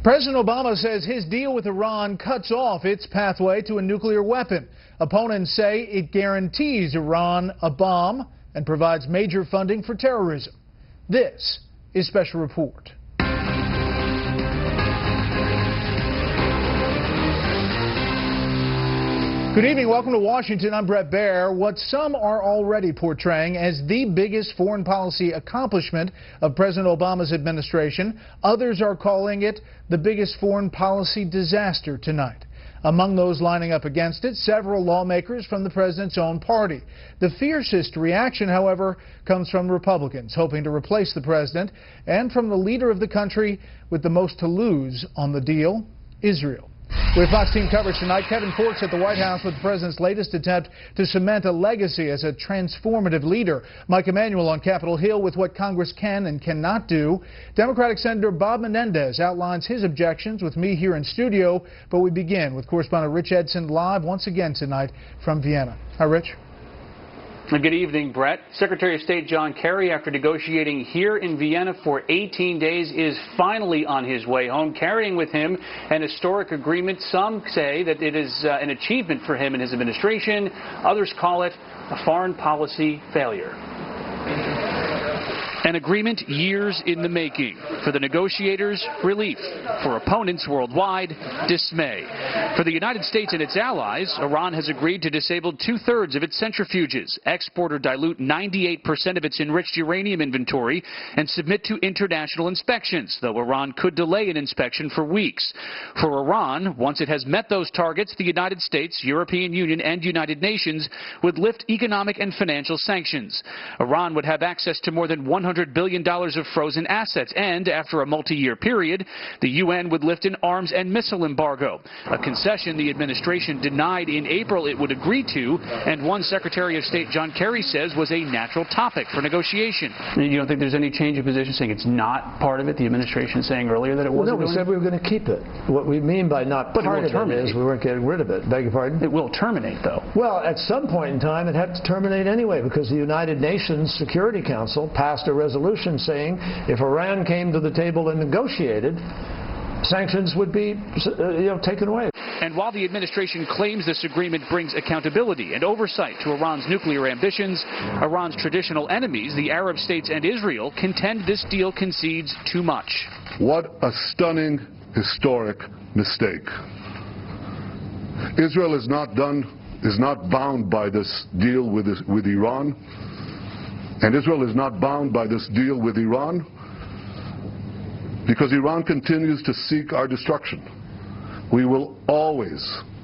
President Obama says his deal with Iran cuts off its pathway to a nuclear weapon. Opponents say it guarantees Iran a bomb and provides major funding for terrorism. This is Special Report. Good evening. Welcome to Washington. I'm Bret Baier. What some are already portraying as the biggest foreign policy accomplishment of President Obama's administration, others are calling it the biggest foreign policy disaster tonight. Among those lining up against it, several lawmakers from the president's own party. The fiercest reaction, however, comes from Republicans hoping to replace the president, and from the leader of the country with the most to lose on the deal, Israel. With Fox team coverage tonight, Kevin Corke's at the White House with the president's latest attempt to cement a legacy as a transformative leader. Mike Emanuel on Capitol Hill with what Congress can and cannot do. Democratic Senator Bob Menendez outlines his objections with me here in studio. But we begin with correspondent Rich Edson live once again tonight from Vienna. Hi, Rich. Good evening, Brett. Secretary of State John Kerry, after negotiating here in Vienna for 18 days, is finally on his way home, carrying with him an historic agreement. Some say that it is an achievement for him and his administration. Others call it a foreign policy failure. An agreement years in the making. For the negotiators, relief. For opponents worldwide, dismay. For the United States and its allies, Iran has agreed to disable 2/3 of its centrifuges, export or dilute 98% of its enriched uranium inventory, and submit to international inspections, though Iran could delay an inspection for weeks. For Iran, once it has met those targets, the United States, European Union, and United Nations would lift economic and financial sanctions. Iran would have access to more than $100 billion of frozen assets, and after a multi-year period, the UN would lift an arms and missile embargo, a concession the administration denied in April it would agree to, and one Secretary of State John Kerry says was a natural topic for negotiation. You don't think there's any change of position, saying it's not part of it? The administration saying earlier that it wasn't? No, we said we were going to keep it. What we mean by not part of it is we weren't getting rid of it. Beg your pardon? It will terminate, though. Well, at some point in time, it had to terminate anyway, because the United Nations Security Council passed a resolution saying if Iran came to the table and negotiated, sanctions would be taken away. And while the administration claims this agreement brings accountability and oversight to Iran's nuclear ambitions, Iran's traditional enemies, the Arab states and Israel, contend this deal concedes too much. What a stunning, historic mistake. Israel is not bound by this deal with Iran. And Israel is not bound by this deal with Iran because Iran continues to seek our destruction. We will always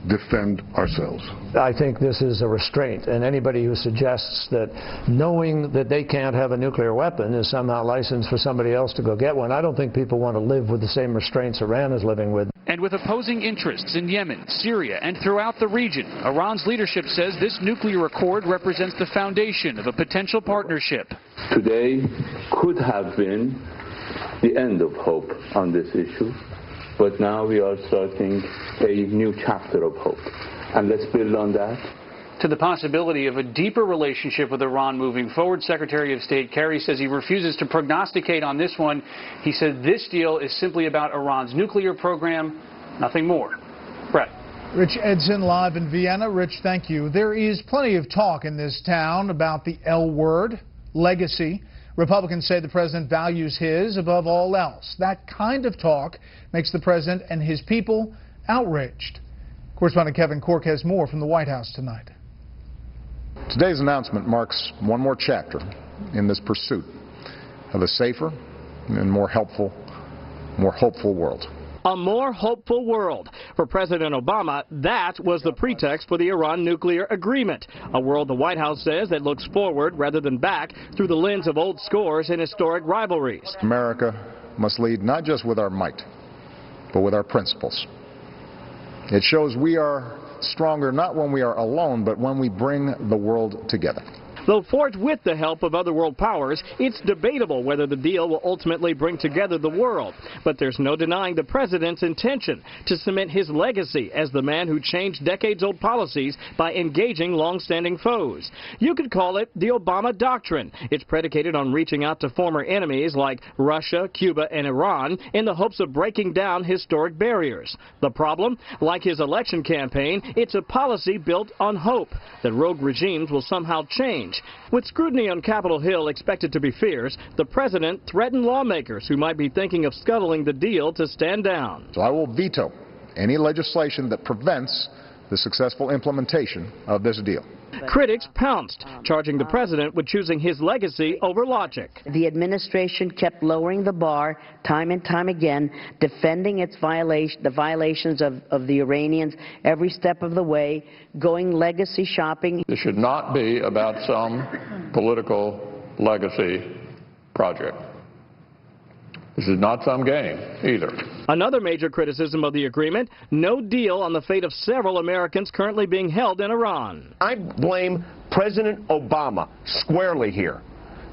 defend ourselves. I think this is a restraint, and anybody who suggests that knowing that they can't have a nuclear weapon is somehow license for somebody else to go get one, I don't think people want to live with the same restraints Iran is living with. And with opposing interests in Yemen, Syria, and throughout the region, Iran's leadership says this nuclear accord represents the foundation of a potential partnership. Today could have been the end of hope on this issue, but now we are starting a new chapter of hope. And let's build on that. To the possibility of a deeper relationship with Iran moving forward, Secretary of State Kerry says he refuses to prognosticate on this one. He said this deal is simply about Iran's nuclear program, nothing more. Brett. Rich Edson live in Vienna. Rich, thank you. There is plenty of talk in this town about the L word, legacy. Republicans say the president values his above all else. That kind of talk makes the president and his people outraged. Correspondent Kevin Corke has more from the White House tonight. Today's announcement marks one more chapter in this pursuit of a safer and more hopeful world. A more hopeful world. For President Obama, that was the pretext for the Iran nuclear agreement. A world the White House says that looks forward rather than back through the lens of old scores and historic rivalries. America must lead not just with our might, but with our principles. It shows we are stronger not when we are alone, but when we bring the world together. Though forged with the help of other world powers, it's debatable whether the deal will ultimately bring together the world. But there's no denying the president's intention to cement his legacy as the man who changed decades-old policies by engaging long-standing foes. You could call it the Obama Doctrine. It's predicated on reaching out to former enemies like Russia, Cuba, and Iran in the hopes of breaking down historic barriers. The problem? Like his election campaign, it's a policy built on hope that rogue regimes will somehow change. With scrutiny on Capitol Hill expected to be fierce, the president threatened lawmakers who might be thinking of scuttling the deal to stand down. So I will veto any legislation that prevents the successful implementation of this deal. Critics pounced, charging the president with choosing his legacy over logic. The administration kept lowering the bar time and time again, defending the violations of the Iranians every step of the way, going legacy shopping. This should not be about some political legacy project. This is not some game either. Another major criticism of the agreement, no deal on the fate of several Americans currently being held in Iran. I blame President Obama squarely here.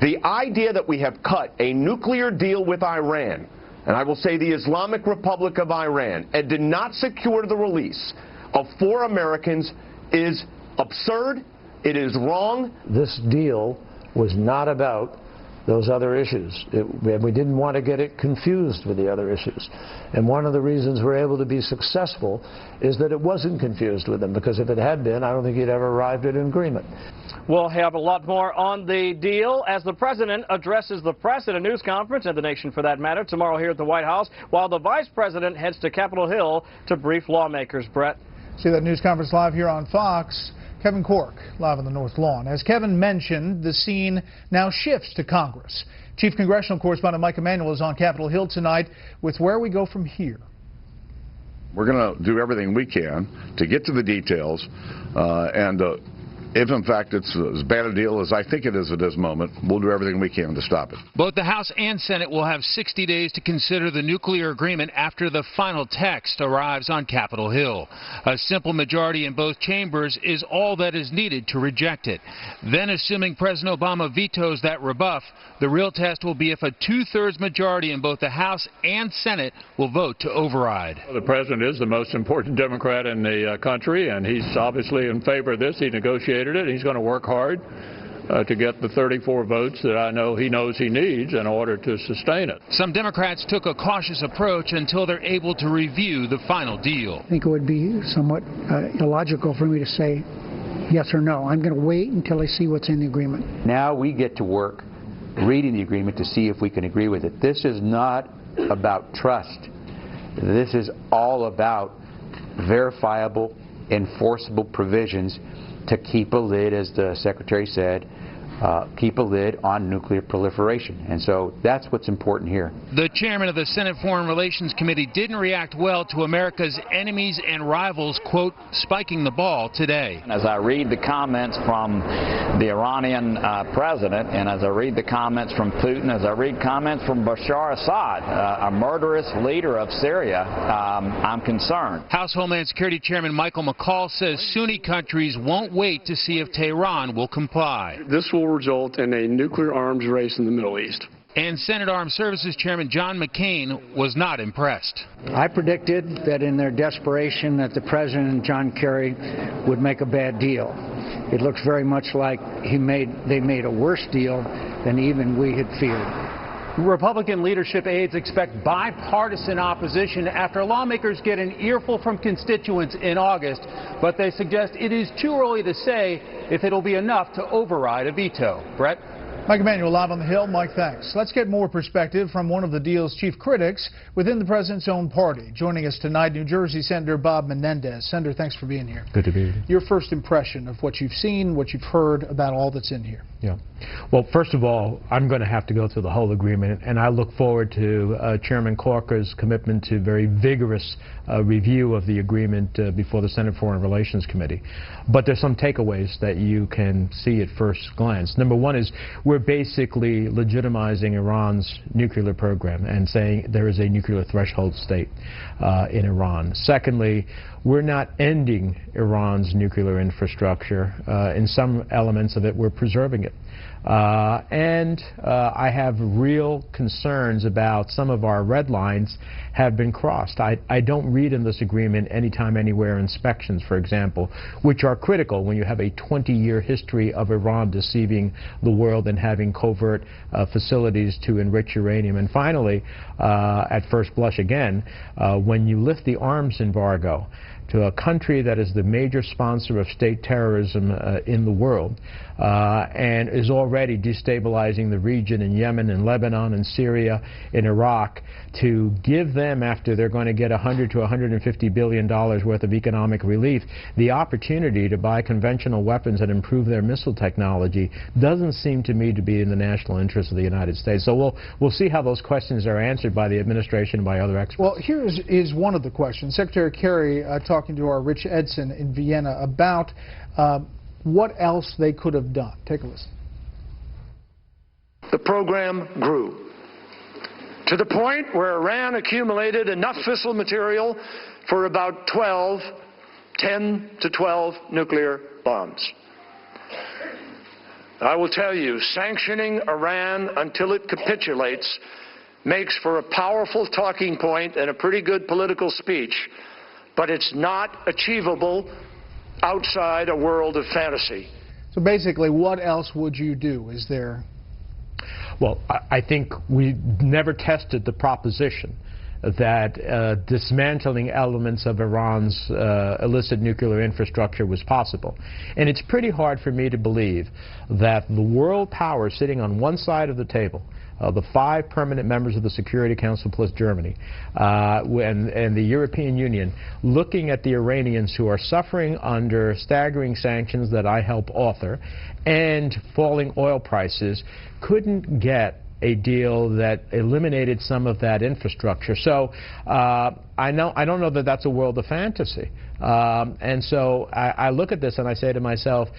The idea that we have cut a nuclear deal with Iran, and I will say the Islamic Republic of Iran, and did not secure the release of 4 Americans is absurd. It is wrong. This deal was not about those other issues. We didn't want to get it confused with the other issues. And one of the reasons we're able to be successful is that it wasn't confused with them, because if it had been, I don't think he'd ever arrived at an agreement. We'll have a lot more on the deal as the president addresses the press at a news conference, and the nation for that matter, tomorrow here at the White House, while the vice president heads to Capitol Hill to brief lawmakers. Brett. See that news conference live here on Fox. Kevin Cork, live on the North Lawn. As Kevin mentioned, the scene now shifts to Congress. Chief Congressional Correspondent Mike Emanuel is on Capitol Hill tonight with where we go from here. We're going to do everything we can to get to the details, and if in fact it's as bad a deal as I think it is at this moment, we'll do everything we can to stop it. Both the House and Senate will have 60 days to consider the nuclear agreement after the final text arrives on Capitol Hill. A simple majority in both chambers is all that is needed to reject it. Then, assuming President Obama vetoes that rebuff, the real test will be if a 2/3 majority in both the House and Senate will vote to override. The president is the most important Democrat in the country, and he's obviously in favor of this. He negotiated it. He's going to work hard to get the 34 votes that I know he knows he needs in order to sustain it. Some Democrats took a cautious approach until they're able to review the final deal. I think it would be somewhat illogical for me to say yes or no. I'm going to wait until I see what's in the agreement. Now we get to work reading the agreement to see if we can agree with it. This is not about trust. This is all about verifiable, enforceable provisions to keep a lid, as the Secretary said, keep a lid on nuclear proliferation. And so that's what's important here. The chairman of the Senate Foreign Relations Committee didn't react well to America's enemies and rivals, quote, spiking the ball today. As I read the comments from the Iranian president, and as I read the comments from Putin, as I read comments from Bashar Assad, a murderous leader of Syria, I'm concerned. House Homeland Security Chairman Michael McCaul says Sunni countries won't wait to see if Tehran will comply. This will result in a nuclear arms race in the Middle East. And Senate Armed Services Chairman John McCain was not impressed. I predicted that in their desperation that the president and John Kerry would make a bad deal. It looks very much like they made a worse deal than even we had feared. Republican leadership aides expect bipartisan opposition after lawmakers get an earful from constituents in August, but they suggest it is too early to say if it'll be enough to override a veto. Brett? Mike Emanuel live on the Hill. Mike, thanks. Let's get more perspective from one of the deal's chief critics within the president's own party. Joining us tonight, New Jersey Senator Bob Menendez. Senator, thanks for being here. Good to be here. Your first impression of what you've seen, what you've heard about all that's in here. Yeah. Well, first of all, I'm going to have to go through the whole agreement, and I look forward to Chairman Corker's commitment to very vigorous review of the agreement before the Senate Foreign Relations Committee. But there's some takeaways that you can see at first glance. Number one is we're basically legitimizing Iran's nuclear program and saying there is a nuclear threshold state in Iran. Secondly, we're not ending Iran's nuclear infrastructure. In some elements of it, we're preserving it. I have real concerns about some of our red lines have been crossed. I don't read in this agreement anytime, anywhere inspections, for example, which are critical when you have a 20-year history of Iran deceiving the world and having covert facilities to enrich uranium. And finally, at first blush again, when you lift the arms embargo to a country that is the major sponsor of state terrorism in the world and is already destabilizing the region in Yemen and Lebanon and Syria and Iraq, to give them, after they're going to get $100 to $150 billion worth of economic relief, the opportunity to buy conventional weapons and improve their missile technology doesn't seem to me to be in the national interest of the United States. So we'll see how those questions are answered by the administration and by other experts. Well, here is one of the questions. Secretary Kerry talking to our Rich Edson in Vienna about what else they could have done. Take a listen. The program grew to the point where Iran accumulated enough fissile material for about 10 to 12 nuclear bombs. I will tell you, sanctioning Iran until it capitulates makes for a powerful talking point and a pretty good political speech, but it's not achievable outside a world of fantasy. So basically, what else would you do? Is there... Well, I think we never tested the proposition that dismantling elements of Iran's illicit nuclear infrastructure was possible. And it's pretty hard for me to believe that the world power sitting on one side of the table, the 5 permanent members of the Security Council plus Germany and the European Union, looking at the Iranians who are suffering under staggering sanctions that I help author and falling oil prices, couldn't get a deal that eliminated some of that infrastructure. So I don't know that that's a world of fantasy. And so I look at this and I say to myself,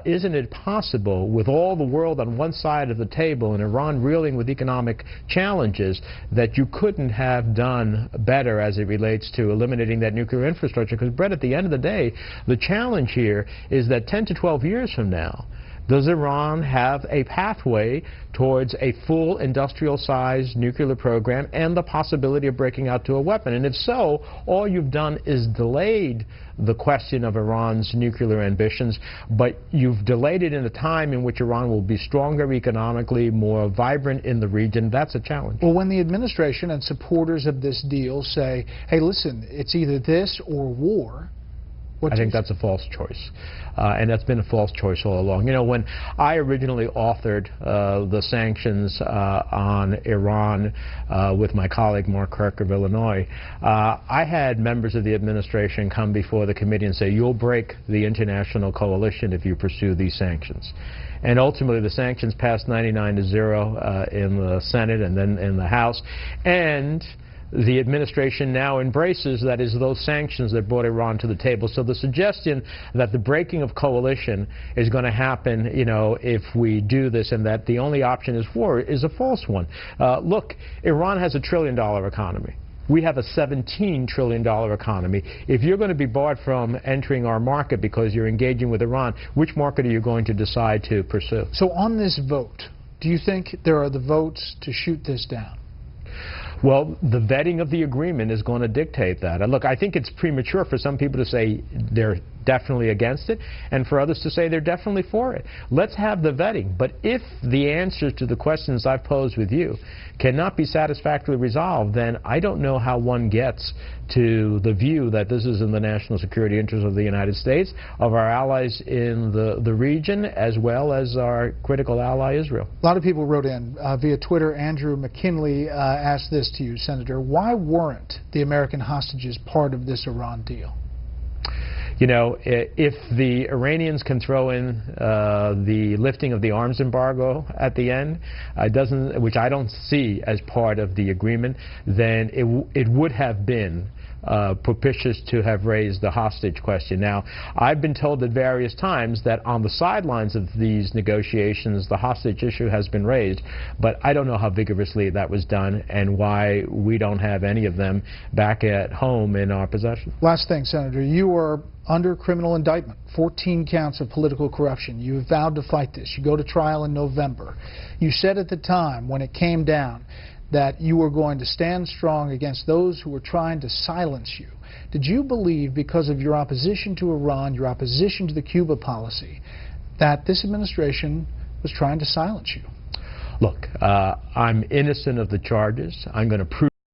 isn't it possible, with all the world on one side of the table and Iran reeling with economic challenges, that you couldn't have done better as it relates to eliminating that nuclear infrastructure? Because, Brett, at the end of the day, the challenge here is that 10 to 12 years from now, does Iran have a pathway towards a full industrial-sized nuclear program and the possibility of breaking out to a weapon? And if so, all you've done is delayed the question of Iran's nuclear ambitions, but you've delayed it in a time in which Iran will be stronger economically, more vibrant in the region. That's a challenge. Well, when the administration and supporters of this deal say, hey, listen, it's either this or war, I think that's a false choice, and that's been a false choice all along. You know, when I originally authored the sanctions on Iran with my colleague Mark Kirk of Illinois, I had members of the administration come before the committee and say, you'll break the international coalition if you pursue these sanctions. And ultimately, the sanctions passed 99-0 in the Senate and then in the House. And the administration now embraces that is those sanctions that brought Iran to the table. So the suggestion that the breaking of coalition is going to happen, you know, if we do this, and that the only option is war, is a false one. Look, Iran has $1 trillion economy. We have a $17 trillion economy. If you're going to be barred from entering our market because you're engaging with Iran, which market are you going to decide to pursue? So on this vote, do you think there are the votes to shoot this down? Well, the vetting of the agreement is going to dictate that. And look, I think it's premature for some people to say they're definitely against it, and for others to say they're definitely for it. Let's have the vetting. But if the answers to the questions I've posed with you cannot be satisfactorily resolved, then I don't know how one gets to the view that this is in the national security interest of the United States, of our allies in the region, as well as our critical ally Israel. A lot of people wrote in via Twitter. Andrew McKinley asked this to you, Senator. Why weren't the American hostages part of this Iran deal? You know, if the Iranians can throw in the lifting of the arms embargo at the end, which I don't see as part of the agreement, then it would have been propitious to have raised the hostage question. Now, I've been told at various times that on the sidelines of these negotiations, the hostage issue has been raised, but I don't know how vigorously that was done and why we don't have any of them back at home in our possession. Last thing, Senator, you are under criminal indictment, 14 counts of political corruption. You vowed to fight this. You go to trial in November. You said at the time when it came down that you were going to stand strong against those who were trying to silence you. Did you believe, because of your opposition to Iran, your opposition to the Cuba policy, that this administration was trying to silence you? Look, I'm innocent of the charges. I'm going to prove